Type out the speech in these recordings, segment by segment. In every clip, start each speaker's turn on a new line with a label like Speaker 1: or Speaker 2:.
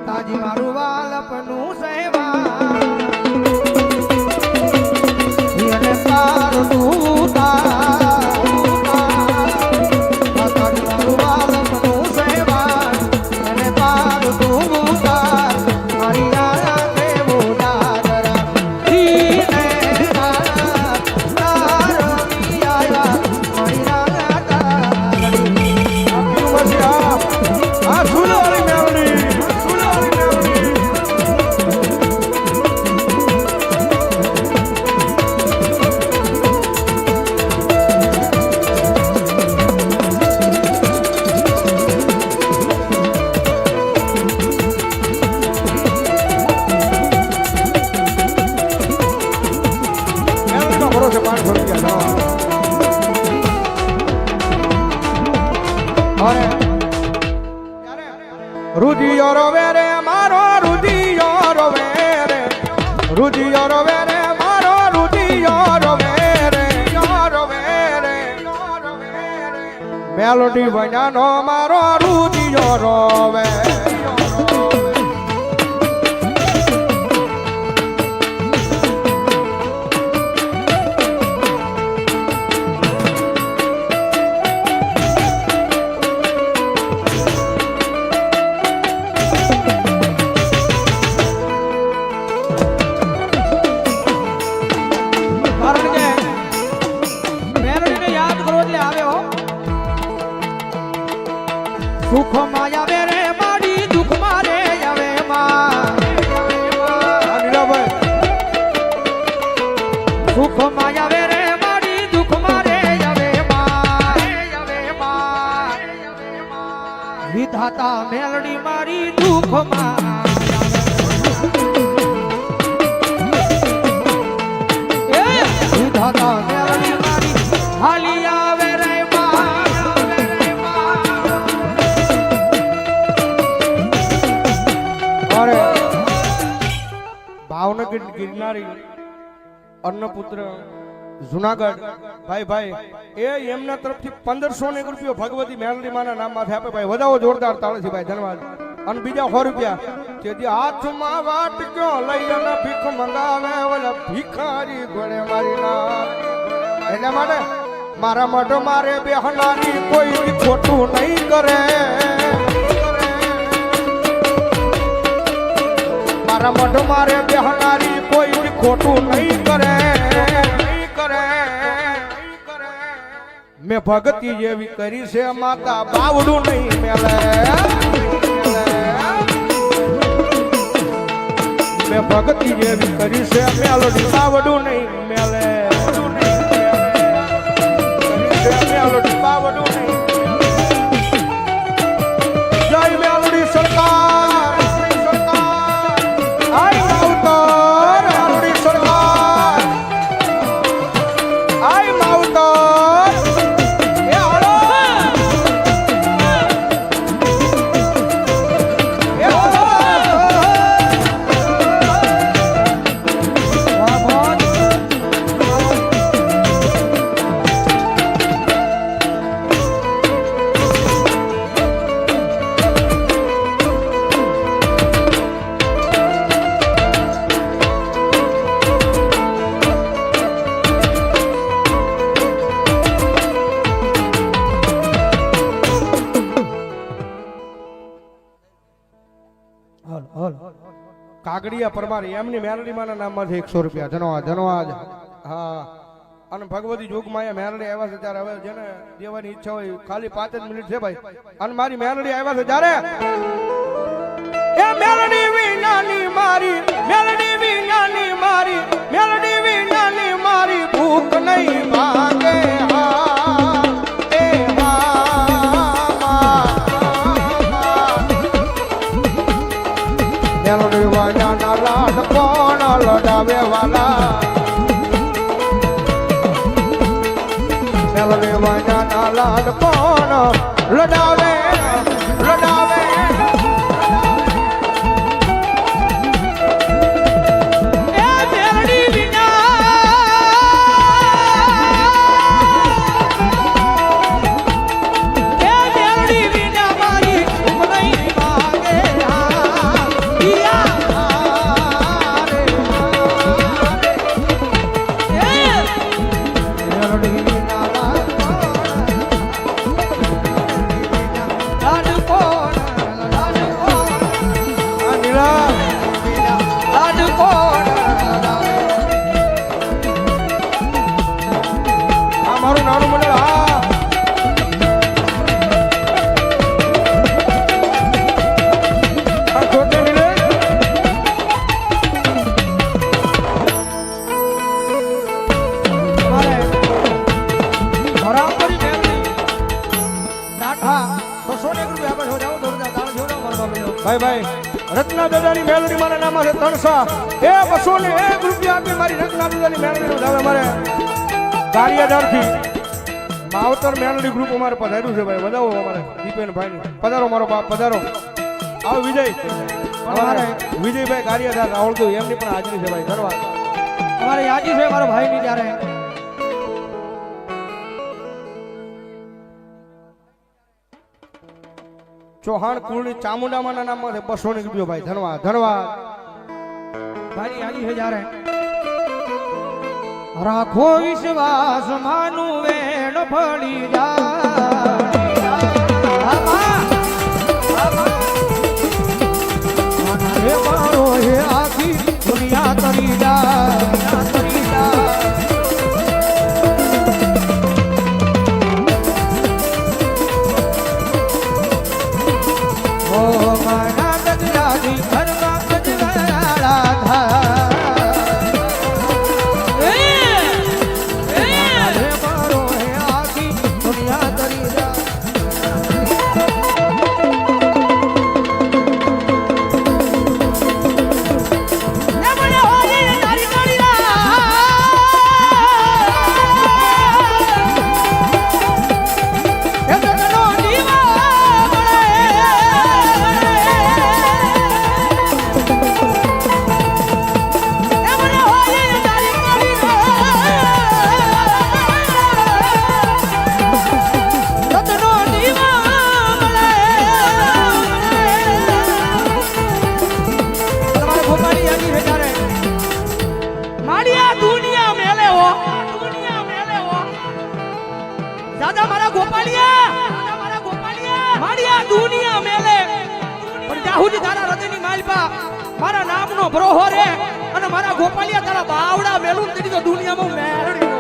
Speaker 1: માતાજી મારું વાલપનું સેવા એને પાર તું માતાજી મારું વાલપનું સેવા એને પાર તું મારી આયા દેવો દાદરા દીને તારવી આયા મારી આયા તારવી
Speaker 2: આ સુનો વાળી મેવડી રુધિયો રોવે રે મારો રુધિયો રોવે રે રુધિયો રોવે રે મારો રુધિયો રોવે રે મેલોડી બન્યાનો મારો રુધિયો રોવે
Speaker 1: સુખ માં આવે રે મારી દુઃખ મારે આવે માં સુખ માં આવે રે મારી દુઃખ મારે આવે માં વિધાતા મેલડી મારી દુઃખ માં વિધાતા મેલડી મારી હાલી આવે રે
Speaker 2: ભાવનગર ગિરનારી અન્નપુત્ર જુનાગઢ ભાઈ એ એમના તરફથી 1500 રૂપિયા ભગવતી મેલડી માના નામમાંથી આપે ભાઈ વધાવો જોરદાર તાળીથી ભાઈ ધન્યવાદ અને બીજા 100 રૂપિયા તેથી હાથમાં વાટ ક્યો લઈ અને ભીખ મંગાવે ઓલા ભિખારી ગોળે મારી ના એના માટે મારા માટે મારે બેહનારી કોઈ ખોટું નહીં કરે મારા મઢ મારે બેહનારી કોઈ ખોટું નહીં કરે મેં ભક્તિ જેવી કરી છે માતા બાવડું નહીં મેલે મેં ભક્તિ જેવી કરી છે મેલોડી બાવડું નહીં મેલે મેલોડી બાવડું નહીં જય મેલોડી સરકાર કાગડિયા પરમાર એમની મેલડી માના નામમાંથી 100 રૂપિયા ધન્યવાદ હા અને ભગવતી જોગમાયા મેલડી આવ્યા છે ત્યારે હવે જેને દેવાની ઈચ્છા હોય ખાલી 5 જ મિનિટ છે ભાઈ અને મારી મેલડી આવ્યા છે જ્યારે એ મેલડી વિનાની મારી મેલડી વિનાની મારી મેલડી વિનાની મારી ભૂખ નહીં ભાગે મેલડી વાજાના લાડ કોણ લડાવે વાલા મેલડી વાજાના લાડ કોણ લડાવે લડાવે ભાઈ ભાઈ રત્ના દાદાની મેલડી મારા નામ છે 300 એ 201 રૂપિયા આપી મારી રત્ના દાદાની મેલડી નું દાદા મારે કાર્યદારથી માવતર મેલડી ગ્રુપ અમારે પધાર્યું છે ભાઈ વધાવો અમારે દીપેનભાઈ પધારો મારો બાપ પધારો આવો વિજય અમારે વિજયભાઈ કાર્યદાર રાહુલ તો એમની પણ હાજરી છે ભાઈ ધન્યવાદ
Speaker 1: અમારે યાદી છે મારા ભાઈની ત્યારે
Speaker 2: ચૌહાણ કુળની ચામુંડામાના નામમાં છે 200 રૂપિયો ભાઈ ધન્યવાદ ધન્યવાદ
Speaker 1: ભાઈની યાદી છે જ્યારે રાખો વિશ્વાસ માનું વેણ ફળી જાય મારો હે આખી દુનિયા તરી જાય તરી જાય ઓ મારા ગજરાની ઘરમાં ગજવાળા ધા દાદા મારા ગોપાલિયા મારી દુનિયા મેલે પણ જાહુજી તારા હૃદયની માલપા મારા નામનો ભરોહો રે અને મારા ગોપાલિયા તારા બાવડા મેલું તેની તો દુનિયામાં મેળડી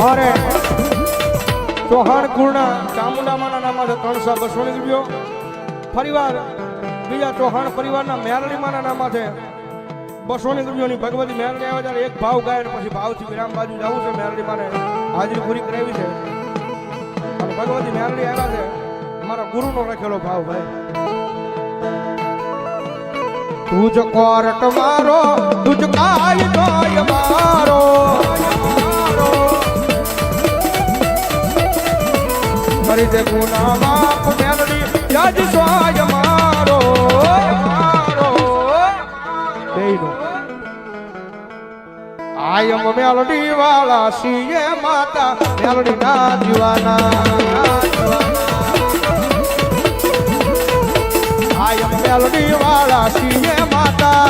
Speaker 2: અરે ચૌહાણ કુળના ચામુંડામાના નામમાં છે 300-200 રૂપિયો ફરીવાર બીજા ચૌહાણ પરિવારના મેરડીમાના નામમાં છે 200 રૂપિયાની ભગવતી મેરડી આવે ત્યારે એક ભાવ ગાય પછી ભાવથી વિરામ બાજુ જવું છે મેરડી માને હાજરી પૂરી કરાવી છે અને ભગવતી મેરડી આવ્યા છે મારા ગુરુનો રાખેલો ભાવ ભાઈ તુજ કોરટ મારો તુજ કાય જોય મારો કરી દે ગુના બાપ મેરડી જજ સ્વાય મારો આયમ મેલડી વાળા સીએ માતા મેલડી ના દીવાના આયમ મેલડી વાળા સીએ માતા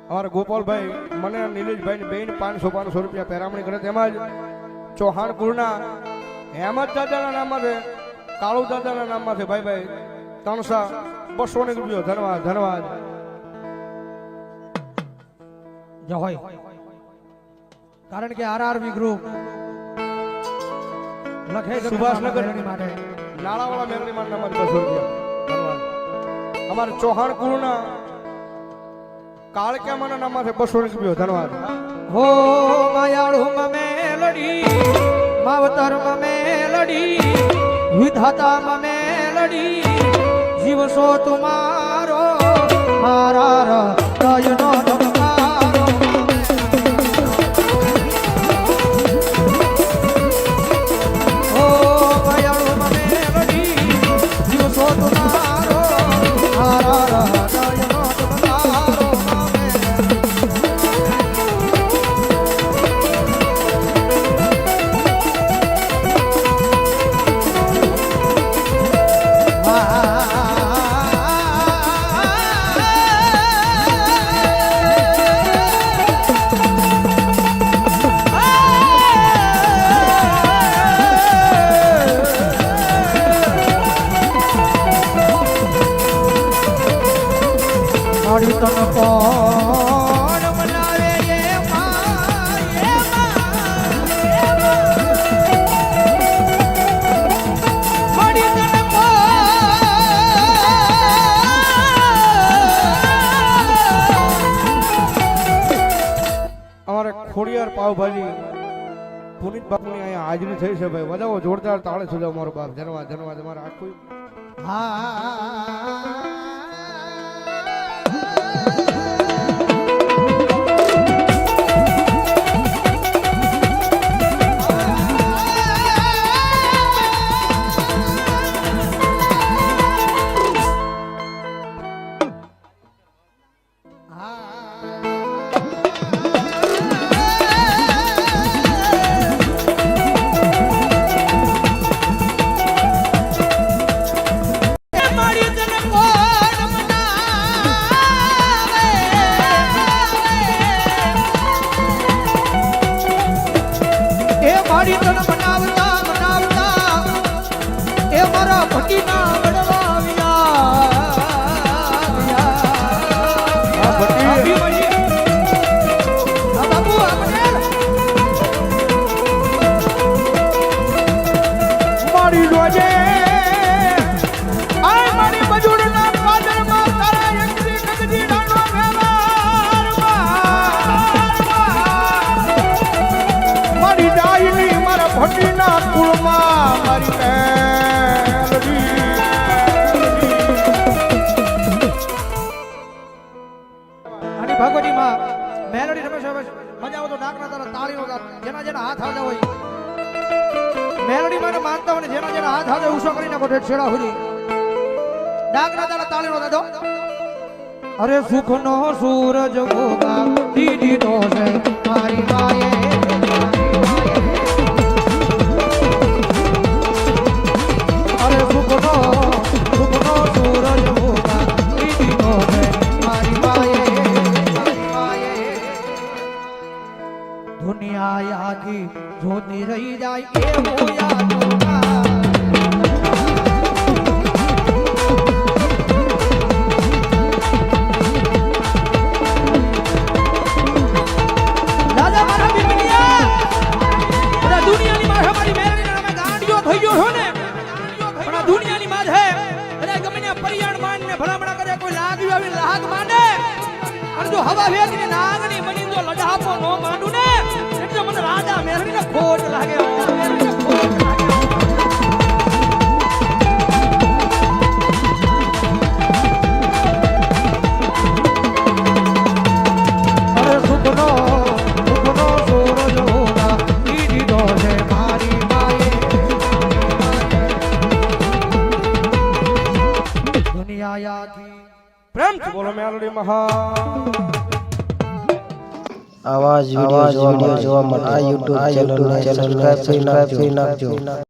Speaker 2: અમારા ગોપાલભાઈ મને નિલેશભાઈ ની બેન 500 રૂપિયા પેરામણી કરે તેમાં જ ચૌહાણ કુળના હેમત દાદાના નામમાં છે કાળુ દાદાના નામમાં છે ભાઈ ભાઈ 300-200 રૂપિયો ધન્યવાદ ધન્યવાદ
Speaker 1: જય હોય કારણ કે આરઆરબી ગ્રુપ લખે
Speaker 2: સુભાષનગર
Speaker 1: માટે
Speaker 2: નાળાવાળા મેલડી માન નામ 200 રૂપિયા ધન્યવાદ અમારે ચૌહાણ કુળના કાળક્યામાના નામમાં છે 200 રૂપિયો ધન્યવાદ
Speaker 1: હો માયાળુ મેલડી માવતર મેલડી વિધાતા મેલડી જીવસો તુમારો મારા હૃદયનો ધબકારો ઓ માયાળુ મેલડી જીવસો તુમારો મારા હૃદયનો ધબકારો તન કોણ મનાવે એ
Speaker 2: અમારે ખોડિયાર પાવભાજી પુનિત બાપુની અહીંયા હાજરી થઈ છે ભાઈ વધાવો જોરદાર તાળે સુધાવ મારો બાપ જનવા જનવા તમારા આખું
Speaker 1: મારી તને કોણ મનાવે? એ મારી તને મનાવતા મનાવતા એ મારા ભટીના વડવા આવ્યા. બાપુ આપણે
Speaker 2: મારી જોજે
Speaker 1: આય મારી મજૂરના પાદરમાં તારા એકરી ગગજી ડાનો
Speaker 2: મારી ડાયની મારા ભટીના કુળમાં મારી મેલડી
Speaker 1: અને ભગવતી માં મેલડી રમેશ મજા આવો તો ડાકના તારા તાળીનો જેના જેના હાથ હાજર હોય મેલડી માં માનતા હોય ને જેના જેના હાથ હાજર ઉષો કરી નાખો ઠેઠ છેડા સુધી ડાકના તારા તાળીનો દાદો અરે સુખનો સૂરજ ભોગા દીધો છે મારી માએ અરે સુખનો સૂરજ ભોગા દીધો છે મારી માએ દુનિયા આખી જોતી રહી જાય એવું યાદ દાદા મારા બીબલિયા બધા દુનિયાની માં અમારી મેરડીને અમે ગાંડિયો થઈ ગયો છો ને પણ આ દુનિયાની માં છે બધા ગમે ને પરિયાણ માન ને ભલામણા કરે કોઈ લાગ્યું આવી લાગ માંડે અને જો હવા વેગની નાગની બની જો લડાપો નો માંડું ને એટલે મને રાજા મેરડીને ખોટ લાગે મેરડીને ખોટ લાગે અરે સુખનો સૂરજ હોગા દીધો છે મારી માએ દુનિયા આખી
Speaker 2: પ્રેમથી બોલો મેલડી મહા
Speaker 3: આવા જ વિડિયો જોવા માટે આ YouTube ચેનલને સબસ્ક્રાઇબ કરી નાખજો.